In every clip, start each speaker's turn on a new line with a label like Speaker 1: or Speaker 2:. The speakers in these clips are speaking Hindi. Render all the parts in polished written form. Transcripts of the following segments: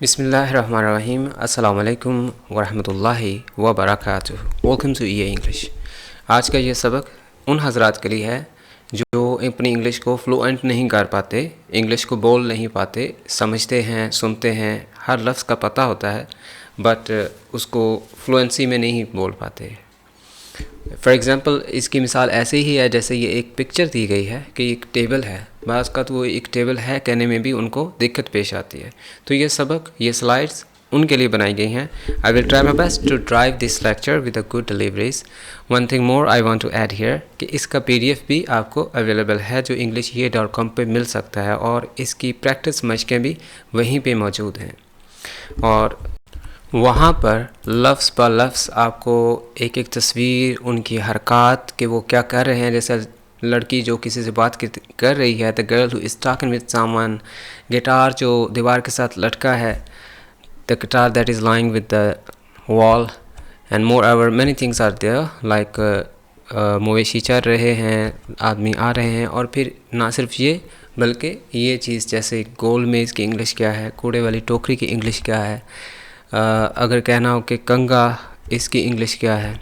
Speaker 1: बिस्मिल्लाहिर्रहमानिर्रहीम अस्सलाम वालेकुम वरहमतुल्लाहि वबरकातुहू। Welcome to EA English. आज का ये सबक उन हजरात के लिए है जो अपनी इंग्लिश को फ्लुएंट नहीं कर पाते, इंग्लिश को बोल नहीं पाते, समझते हैं, सुनते हैं, हर लफ्ज़ का पता होता है बट उसको फ्लुएंसी में नहीं बोल पाते। फॉर एग्ज़ाम्पल इसकी मिसाल ऐसे ही है जैसे ये एक पिक्चर दी गई है कि एक टेबल है, बाज़ का तो वो एक टेबल है कहने में भी उनको दिक्कत पेश आती है। तो ये सबक, ये स्लाइड्स उनके लिए बनाई गई हैं। I will try my best to drive this lecture with a good deliveries. One thing more I want to add here कि इसका PDF भी आपको अवेलेबल है जो englishye.com पे मिल सकता है और इसकी प्रैक्टिस मशकें भी वहीं पे मौजूद हैं और वहाँ पर लफ्ज़ ब लफ्ज़ आपको एक एक तस्वीर, उनकी हरकत कि वो क्या कर रहे हैं, जैसे लड़की जो किसी से बात कर रही है, the girl who is talking with someone, guitar जो दीवार के साथ लटका है, the guitar that is lying with the wall and more ever many things are there like मवेशी चल रहे हैं, आदमी आ रहे हैं। और फिर ना सिर्फ ये बल्कि ये चीज़ जैसे गोल मेज़ की इंग्लिश क्या है, कूड़े वाली टोकरी की इंग्लिश क्या है, अगर कहना हो कि कंगा इसकी इंग्लिश क्या है,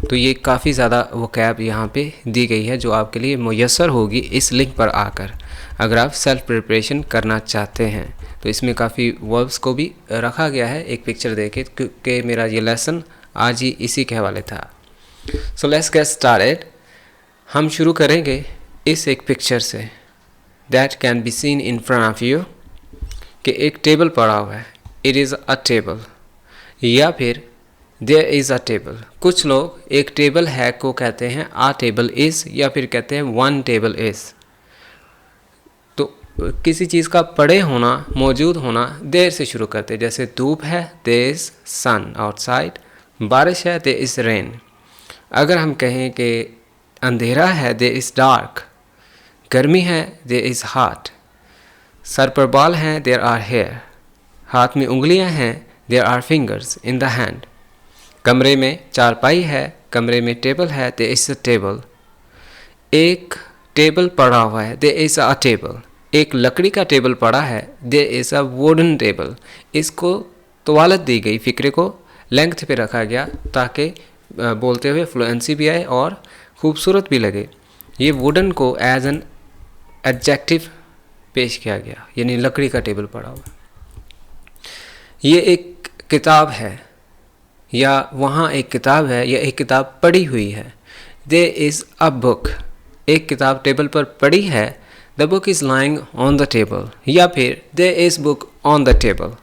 Speaker 1: तो ये काफ़ी ज़्यादा वोकैब यहाँ पे दी गई है जो आपके लिए मुयस्सर होगी इस लिंक पर आकर अगर आप सेल्फ प्रिपरेशन करना चाहते हैं। तो इसमें काफ़ी वर्ब्स को भी रखा गया है एक पिक्चर देके क्योंकि मेरा ये लेसन आज ही इसी के हवाले था। So let's get started. हम शुरू करेंगे इस एक picture say that can be seen in front of you कि एक टेबल पड़ा हुआ है, इट इज़ अ टेबल, या फिर देयर इज़ अ टेबल। कुछ लोग एक टेबल है को कहते हैं आ टेबल इज़, या फिर कहते हैं वन टेबल इज़। तो किसी चीज़ का पड़े होना, मौजूद होना देर से शुरू करते हैं, जैसे धूप है देयर इज़ सन आउटसाइड, बारिश है देयर इज़ रेन। अगर हम कहें कि अंधेरा है देयर इज़ डार्क, गर्मी है देयर इज़ हॉट, सर पर बाल हैं देयर आर हेयर, हाथ में उंगलियां हैं there are fingers in the hand, कमरे में चारपाई है, कमरे में टेबल है देयर इज़ अ टेबल, एक टेबल पड़ा हुआ है देयर इज़ अ टेबल, एक लकड़ी का टेबल पड़ा है there is a wooden table. इसको तवालत दी गई, फ़िक्रे को लेंथ पे रखा गया ताकि बोलते हुए फ्लुएंसी भी आए और खूबसूरत भी लगे। ये वुडन को एज एन एडजेक्टिव पेश किया गया, यानी लकड़ी का टेबल पड़ा हुआ। ये एक किताब है या वहाँ एक किताब है या एक किताब पड़ी हुई है, देयर इज़ अ बुक, एक किताब टेबल पर पड़ी है, the book is lying on the table, या फिर there is book on the table.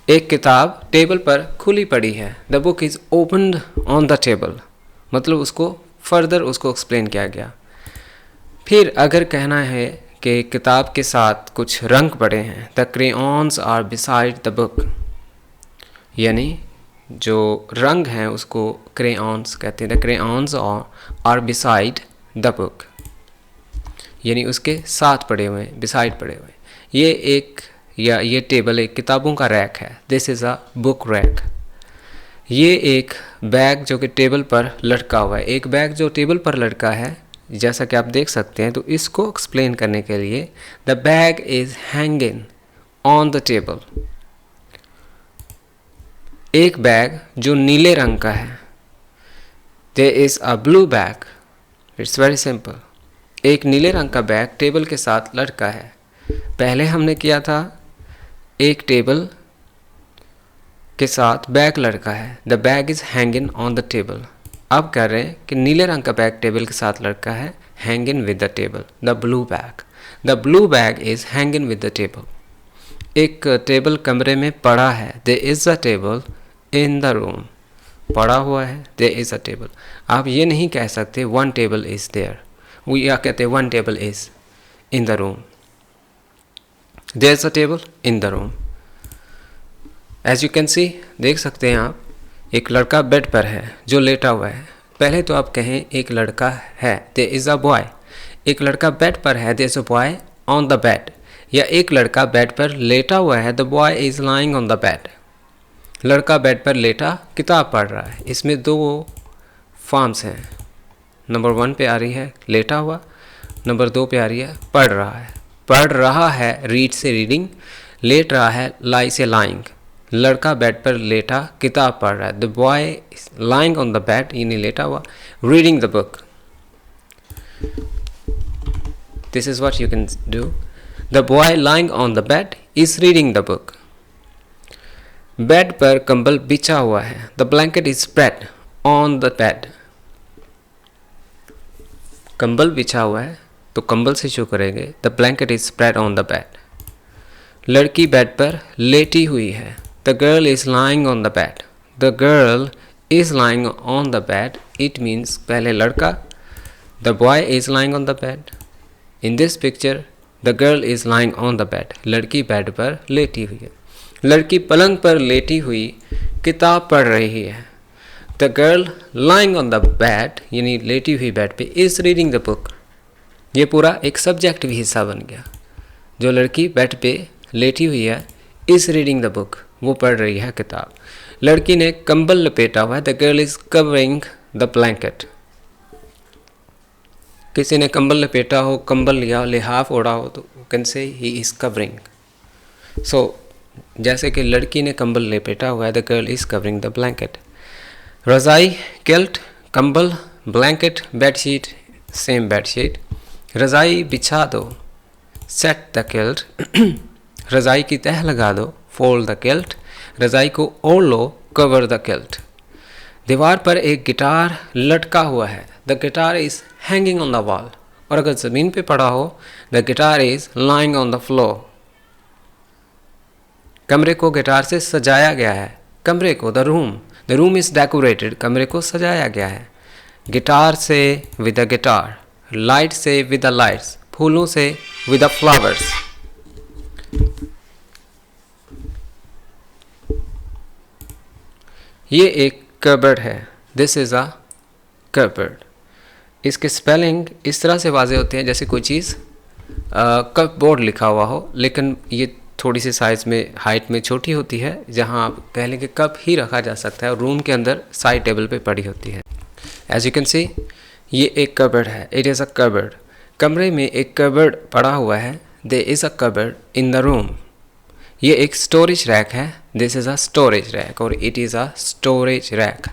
Speaker 1: एक किताब टेबल पर खुली पड़ी है, the book is opened on the table, मतलब उसको फर्दर उसको एक्सप्लेन किया गया। फिर अगर कहना है कि किताब के साथ कुछ रंग पड़े हैं, the crayons are beside the book, यानी जो रंग हैं उसको क्रेयॉन्स कहते हैं, the crayons are beside the book, यानी उसके साथ पड़े हुए, बिसाइड पड़े हुए। ये एक या ये टेबल एक किताबों का रैक है, this is a book rack. ये एक बैग जो कि टेबल पर लटका हुआ है, एक बैग जो टेबल पर लटका है जैसा कि आप देख सकते हैं, तो इसको एक्सप्लेन करने के लिए the bag is hanging on the table. एक बैग जो नीले रंग का है, there is a blue bag, it's very simple. एक नीले रंग का बैग टेबल के साथ लटका है। पहले हमने किया था एक टेबल के साथ बैग लटका है, the bag is hanging on the table. अब कह रहे हैं कि नीले रंग का बैग टेबल के साथ लटका है, hanging with the table, the blue bag, the blue bag is hanging with the table. एक टेबल कमरे में पड़ा है, there is a table in the room, पड़ा हुआ है, देयर इज़ अ टेबल। आप ये नहीं कह सकते वन टेबल इज़ देयर, वो या कहते one table is in the room, there is a table in the room. As you can see, देख सकते हैं आप, एक लड़का बेड पर है जो लेटा हुआ है। पहले तो आप कहें एक लड़का है, देयर इज़ अ बॉय, एक लड़का बेड पर है, there is a boy on the bed, या एक लड़का बेड पर लेटा हुआ है, the boy is lying on the bed. लड़का बेड पर लेटा किताब पढ़ रहा है। इसमें दो फॉर्म्स हैं, नंबर 1 पे आ रही है लेटा हुआ, नंबर 2 पे आ रही है पढ़ रहा है। पढ़ रहा है रीड से रीडिंग, लेट रहा है, लाई से लाइंग, लड़का बेड पर लेटा किताब पढ़ रहा है। The boy lying on the bed, यानी लेटा हुआ, reading the book. This is what you can do. The boy lying on the bed is reading the book. Bed पर कंबल बिछा हुआ है। The blanket is spread on the bed. कंबल बिछा हुआ है तो कंबल से शुरू करेंगे। The blanket is spread on the bed. लड़की बेड पर लेटी हुई है। The girl is lying on the bed. The girl is lying on the bed, it means पहले लड़का। The boy is lying on the bed. In this picture the girl is lying on the bed, लड़की बेड पर लेटी हुई है। लड़की पलंग पर लेटी हुई किताब पढ़ रही है। The girl lying on the bed, यानी लेटी हुई बेड पे, इज रीडिंग द बुक। ये पूरा एक सब्जेक्ट भी हिस्सा बन गया। जो लड़की बेड पे लेटी हुई है, इज रीडिंग द बुक, वो पढ़ रही है किताब। लड़की ने कंबल लपेटा हुआ है। The girl is covering the blanket. किसी ने कंबल लपेटा हो, कंबल लिया, लिहाफ ओढ़ा हो, तो can say he is covering. सो जैसे कि लड़की ने कंबल लपेटा हुआ है, the girl is covering the blanket. रज़ाई, किल्ट, कंबल, ब्लैंकेट, बेडशीट, सेम बेडशीट। रज़ाई बिछा दो, सेट द किल्ट। रज़ाई की तह लगा दो, फोल्ड द किल्ट। रज़ाई को ओढ़ लो, कवर द किल्ट। दीवार पर एक गिटार लटका हुआ है। The guitar is hanging on the wall. और अगर ज़मीन पे पड़ा हो, the guitar is lying on the floor. कमरे को गिटार से सजाया गया है। कमरे को, द रूम इज डेकोरेटेड, कमरे को सजाया गया है। गिटार से विद द गिटार, लाइट से विद द लाइट्स, फूलों से विद द फ्लावर्स। ये एक कबर्ड है। This is a cupboard. इसके स्पेलिंग इस तरह से वाजे होते हैं जैसे कोई चीज़ कप बोर्ड लिखा हुआ हो, लेकिन ये थोड़ी सी साइज़ में, हाइट में छोटी होती है, जहाँ आप कह लें कि कप ही रखा जा सकता है और रूम के अंदर साइड टेबल पे पड़ी होती है। एज यू कैन सी, ये एक कबर्ड है। It is a cupboard. कमरे में एक कबर्ड पड़ा हुआ है। There is a cupboard in the room. ये एक स्टोरेज रैक है। This is a storage rack, और it is a storage rack,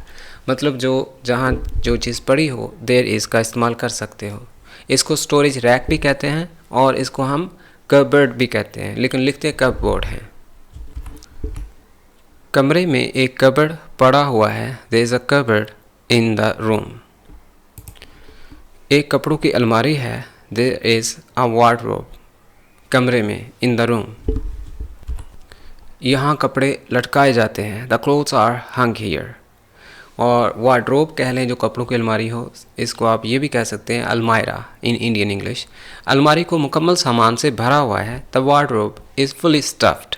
Speaker 1: मतलब जो जहाँ जो चीज़ पड़ी हो, देयर इज़ का इस्तेमाल कर सकते हो। इसको स्टोरेज रैक भी कहते हैं और इसको हम कबर्ड भी कहते हैं, लेकिन लिखते कपबोर्ड हैं। कमरे में एक कबर्ड पड़ा हुआ है। There is a cupboard in the room. एक कपड़ों की अलमारी है। There is a wardrobe. कमरे में, इन द रूम। यहाँ कपड़े लटकाए जाते हैं। The clothes are hung here. और वार्डरोब कह लें जो कपड़ों की अलमारी हो, इसको आप ये भी कह सकते हैं अलमायरा इन इंडियन इंग्लिश। अलमारी को मुकम्मल सामान से भरा हुआ है। The wardrobe is fully stuffed.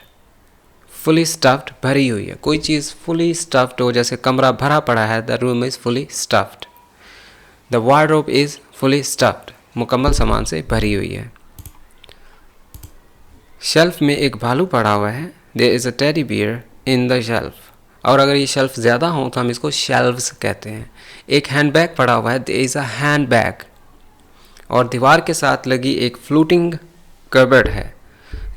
Speaker 1: Fully stuffed, भरी हुई है। कोई चीज़ फुली स्टफ्ड हो, जैसे कमरा भरा पड़ा है, the room is fully stuffed. The wardrobe is fully stuffed, मुकम्मल सामान से भरी हुई है। शेल्फ में एक भालू पड़ा हुआ है। There is a teddy bear in the shelf. और अगर ये शेल्फ ज़्यादा हो तो हम इसको शेल्व्स कहते हैं। एक हैंड बैग पड़ा हुआ है। There is a hand bag. और दीवार के साथ लगी एक फ्लोटिंग कबर्ड है।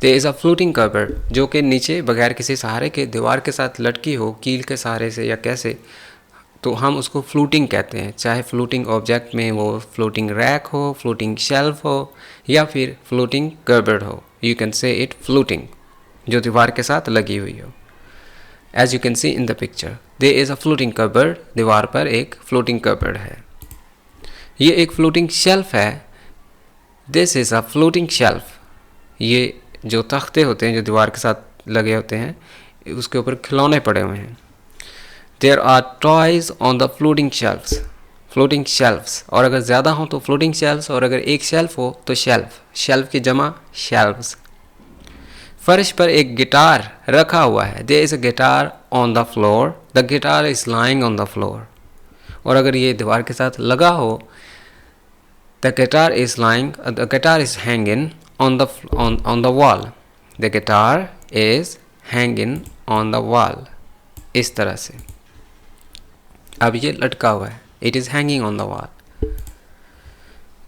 Speaker 1: There is a floating cupboard, जो कि नीचे बगैर किसी सहारे के दीवार के साथ लटकी हो, कील के सहारे से या कैसे, तो हम उसको फ्लोटिंग कहते हैं। चाहे फ्लोटिंग ऑब्जेक्ट में वो फ्लोटिंग रैक हो, फ्लोटिंग शेल्फ हो, या फिर फ्लोटिंग कबर्ड हो, you can say it floating, जो दीवार के साथ लगी हुई हो। As you can see in the picture, there is a floating cupboard. दीवार पर एक फ्लोटिंग कबर्ड है। ये एक फ्लोटिंग शेल्फ है। This is a floating shelf. ये जो तख्ते होते हैं जो दीवार के साथ लगे होते हैं, उसके ऊपर खिलौने पड़े हुए हैं। There are toys on the floating shelves. Floating shelves, और अगर ज़्यादा हो तो फ्लोटिंग शेल्फ्स, और अगर एक शेल्फ हो तो शेल्फ। शेल्फ की जमा शेल्फ्स। फर्श पर एक गिटार रखा हुआ है। There is a guitar on the floor. The guitar is lying on the floor. और अगर ये दीवार के साथ लगा हो, the guitar is lying, the guitar is hanging on the wall. The guitar is hanging on the wall. इस तरह से। अब ये लटका हुआ है। It is hanging on the wall.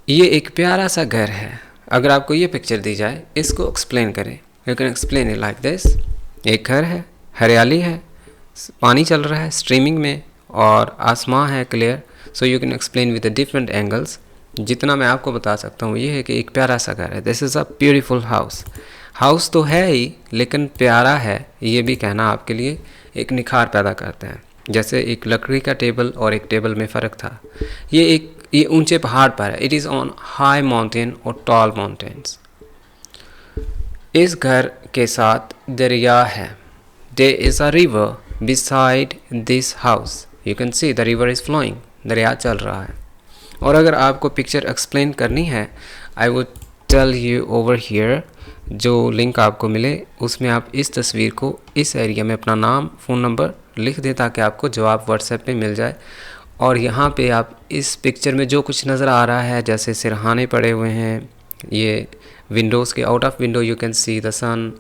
Speaker 1: ये एक प्यारा सा घर है। अगर आपको ये पिक्चर दी जाए, इसको एक्सप्लेन करें। You can explain it like this. एक घर है, हरियाली है, पानी चल रहा है स्ट्रीमिंग में और आसमां है clear. So you can explain with the different angles. जितना मैं आपको बता सकता हूँ ये है कि एक प्यारा सा घर है, this is a beautiful house. House तो है ही लेकिन प्यारा है, ये भी कहना आपके लिए एक निखार पैदा करता है। जैसे एक लकड़ी का टेबल और एक टेबल में फ़र्क था। ये ऊंचे पहाड़ पर है, it is on high mountain और टॉल माउंटेन्स। इस घर के साथ दरिया है, there is a river beside this house. You can see the river is flowing, दरिया चल रहा है। और अगर आपको पिक्चर एक्सप्लेन करनी है, I would tell you over here, जो लिंक आपको मिले उसमें आप इस तस्वीर को इस एरिया में अपना नाम फ़ोन नंबर लिख दें ताकि आपको जवाब व्हाट्सएप पे मिल जाए। और यहाँ पे आप इस पिक्चर में जो कुछ नज़र आ रहा है, जैसे सिरहाने पड़े हुए हैं, ये विंडोज़ के out of window you can see the sun,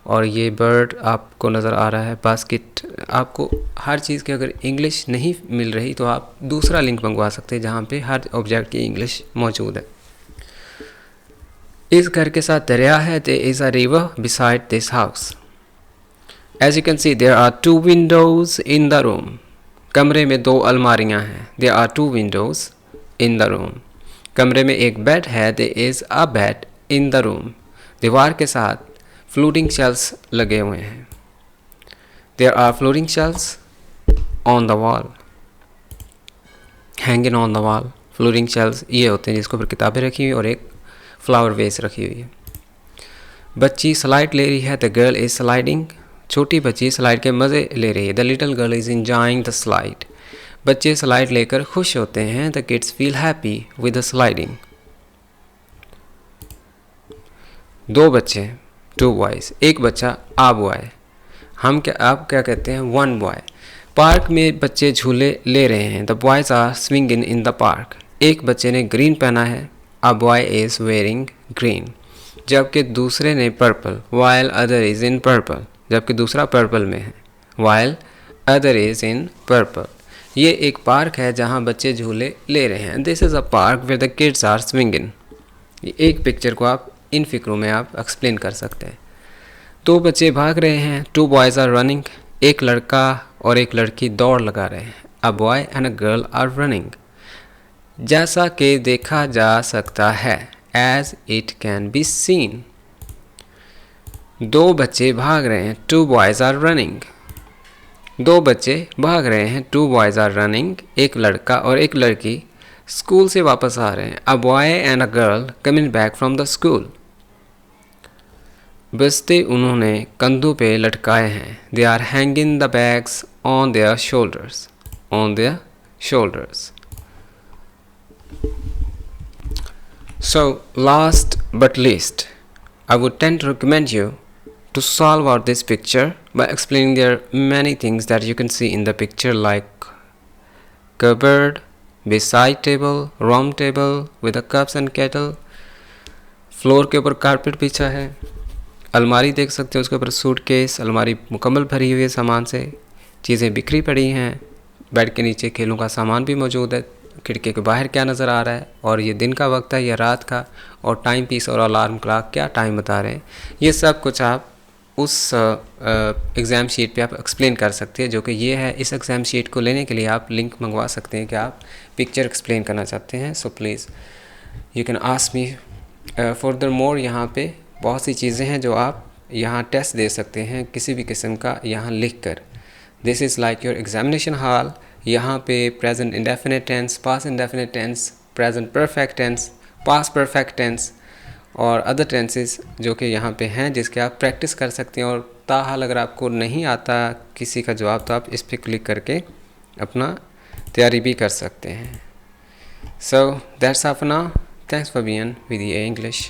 Speaker 1: और ये बर्ड आपको नज़र आ रहा है, बास्केट। आपको हर चीज़ की अगर इंग्लिश नहीं मिल रही तो आप दूसरा लिंक मंगवा सकते हैं जहाँ पे हर ऑब्जेक्ट की इंग्लिश मौजूद है। इस घर के साथ दरिया है, there is a river beside this house. As you can see there are 2 windows in the room. कमरे में 2 अलमारियाँ हैं, there are 2 windows in the room. कमरे में एक बेड है, there is a bed in the room. दीवार के साथ फ्लोटिंग शेल्स लगे हुए हैं, there are floating shelves on the wall, hanging on the wall. Floating shelves ये होते हैं जिसके ऊपर किताबें रखी हुई और एक फ्लावर वेस रखी हुई है। बच्ची स्लाइड ले रही है, द गर्ल इज स्लाइडिंग। छोटी बच्ची स्लाइड के मज़े ले रही है, the little girl is enjoying the slide. बच्चे स्लाइड लेकर खुश होते हैं, the kids feel happy with the sliding. 2 बच्चे, 2 बॉयज़, एक बच्चा आ बॉय। आप क्या कहते हैं, 1 बॉय। पार्क में बच्चे झूले ले रहे हैं, the boys are swinging in the park. एक बच्चे ने ग्रीन पहना है, a boy is wearing green, जबकि दूसरे ने purple, while other is in purple, जबकि दूसरा पर्पल में है, while other is in purple. ये एक पार्क है जहाँ बच्चे झूले ले रहे हैं, this is a park where the kids are swinging. एक पिक्चर को आप इन फिक्रों में आप एक्सप्लेन कर सकते हैं। 2 बच्चे भाग रहे हैं, 2 बॉयज़ आर रनिंग। एक लड़का और एक लड़की दौड़ लगा रहे हैं, a boy and a girl are running. जैसा कि देखा जा सकता है, as it can be seen. 2 बच्चे भाग रहे हैं, 2 बॉयज़ आर रनिंग। 2 बच्चे भाग रहे हैं, 2 बॉयज़ आर रनिंग। एक लड़का और एक लड़की स्कूल से वापस आ रहे हैं, a boy and a girl coming back from the school. बस्ते उन्होंने कंधों पे लटकाए हैं, they are hanging the bags on their shoulders, on their shoulders. So last but least, I would tend to recommend you to solve out this picture by explaining there are many things that you can see in the picture like cupboard, beside table, round table with the cups and kettle, floor के ऊपर कारपेट बिछा है, अलमारी देख सकते हो उसके ऊपर सूटकेस, अलमारी मुकम्मल भरी हुई है सामान से, चीज़ें बिखरी पड़ी हैं, बेड के नीचे खेलों का सामान भी मौजूद है, खिड़की के बाहर क्या नज़र आ रहा है और ये दिन का वक्त है या रात का, और टाइम पीस और अलार्म क्लॉक क्या टाइम बता रहे हैं। ये सब कुछ आप उस एग्ज़ाम शीट पे आप एक्सप्लेन कर सकते हैं, जो कि ये है। इस एग्ज़ाम शीट को लेने के लिए आप लिंक मंगवा सकते हैं कि आप पिक्चर एक्सप्लेन करना चाहते हैं। So please you can ask me further more. यहाँ पे बहुत सी चीज़ें हैं जो आप यहाँ टेस्ट दे सकते हैं किसी भी किस्म का यहाँ लिख कर। This is like your examination hall. यहाँ पे present indefinite tense, past indefinite tense, present perfect tense, past perfect tense और अदर टेंसेस जो कि यहाँ पे हैं जिसके आप प्रैक्टिस कर सकते हैं। और ताहाल अगर आपको नहीं आता किसी का जवाब तो आप इस पर क्लिक करके अपना तैयारी भी कर सकते हैं। So that's all for now. Thanks for being with A English.